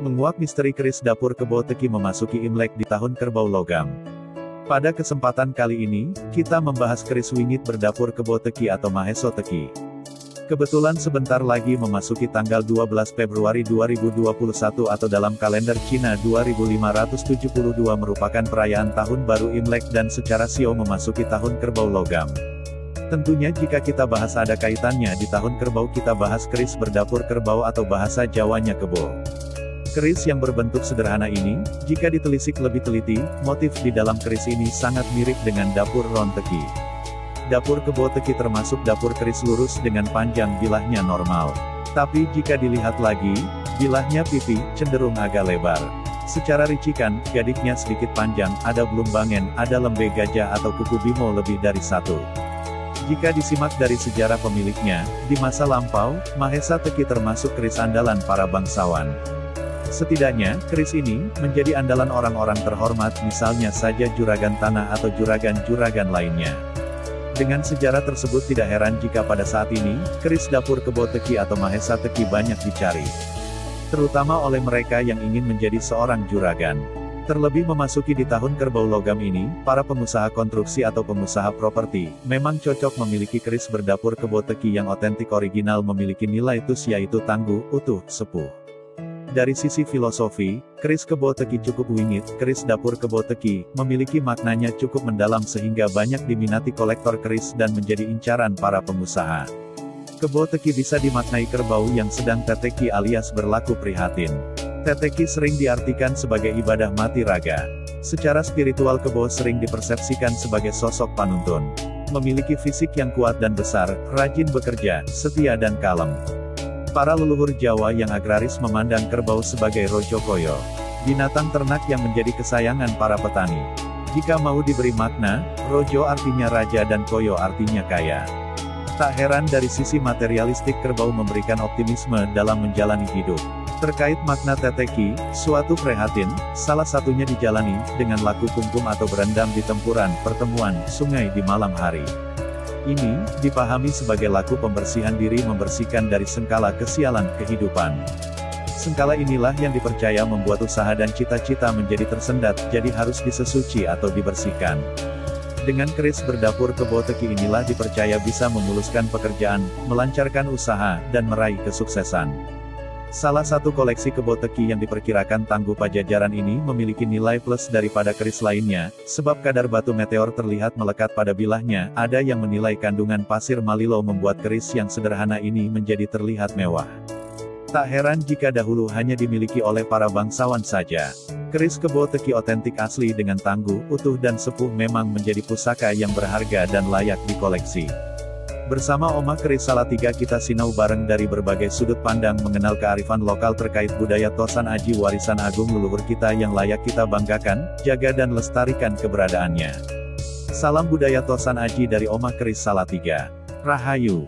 Menguak misteri keris dapur Kebo Teki memasuki Imlek di tahun kerbau logam. Pada kesempatan kali ini, kita membahas keris wingit berdapur Kebo Teki atau Maheso Teki. Kebetulan sebentar lagi memasuki tanggal 12 Februari 2021 atau dalam kalender Cina 2572 merupakan perayaan tahun baru Imlek dan secara sio memasuki tahun kerbau logam. Tentunya jika kita bahas ada kaitannya di tahun kerbau kita bahas keris berdapur kerbau atau bahasa Jawanya kebo. Keris yang berbentuk sederhana ini, jika ditelisik lebih teliti, motif di dalam keris ini sangat mirip dengan dapur Ron Teki. Dapur Kebo Teki termasuk dapur keris lurus dengan panjang bilahnya normal. Tapi jika dilihat lagi, bilahnya pipi, cenderung agak lebar. Secara ricikan, gadiknya sedikit panjang, ada belumbangen, ada lembe gajah atau kuku bimo lebih dari satu. Jika disimak dari sejarah pemiliknya, di masa lampau, Mahesa Teki termasuk keris andalan para bangsawan. Setidaknya, keris ini menjadi andalan orang-orang terhormat, misalnya saja juragan tanah atau juragan-juragan lainnya. Dengan sejarah tersebut tidak heran jika pada saat ini, keris dapur Kebo Teki atau Mahesa Teki banyak dicari. Terutama oleh mereka yang ingin menjadi seorang juragan. Terlebih memasuki di tahun kerbau logam ini, para pengusaha konstruksi atau pengusaha properti, memang cocok memiliki keris berdapur Kebo Teki yang otentik original memiliki nilai TUS yaitu tangguh, utuh, sepuh. Dari sisi filosofi, keris Kebo Teki cukup wingit, keris dapur Kebo Teki, memiliki maknanya cukup mendalam sehingga banyak diminati kolektor keris dan menjadi incaran para pengusaha. Kebo Teki bisa dimaknai kerbau yang sedang teteki alias berlaku prihatin. Teteki sering diartikan sebagai ibadah mati raga. Secara spiritual Kebo sering dipersepsikan sebagai sosok panuntun. Memiliki fisik yang kuat dan besar, rajin bekerja, setia dan kalem. Para leluhur Jawa yang agraris memandang kerbau sebagai rojo koyo, binatang ternak yang menjadi kesayangan para petani. Jika mau diberi makna, rojo artinya raja dan koyo artinya kaya. Tak heran dari sisi materialistik kerbau memberikan optimisme dalam menjalani hidup. Terkait makna teteki, suatu prihatin, salah satunya dijalani dengan laku kungkum atau berendam di tempuran, pertemuan, sungai di malam hari. Ini dipahami sebagai laku pembersihan diri, membersihkan dari sengkala kesialan kehidupan. Sengkala inilah yang dipercaya membuat usaha dan cita-cita menjadi tersendat, jadi harus disesuci atau dibersihkan. Dengan keris berdapur Kebo Teki inilah dipercaya bisa memuluskan pekerjaan, melancarkan usaha, dan meraih kesuksesan. Salah satu koleksi Kebo Teki yang diperkirakan tangguh Pajajaran ini memiliki nilai plus daripada keris lainnya, sebab kadar batu meteor terlihat melekat pada bilahnya. Ada yang menilai kandungan pasir Malilo membuat keris yang sederhana ini menjadi terlihat mewah. Tak heran jika dahulu hanya dimiliki oleh para bangsawan saja. Keris Kebo Teki otentik asli dengan tangguh, utuh dan sepuh memang menjadi pusaka yang berharga dan layak dikoleksi. Bersama Oma Keris Salatiga kita sinau bareng dari berbagai sudut pandang mengenal kearifan lokal terkait budaya Tosan Aji, warisan agung leluhur kita yang layak kita banggakan, jaga dan lestarikan keberadaannya. Salam budaya Tosan Aji dari Oma Keris Salatiga. Rahayu.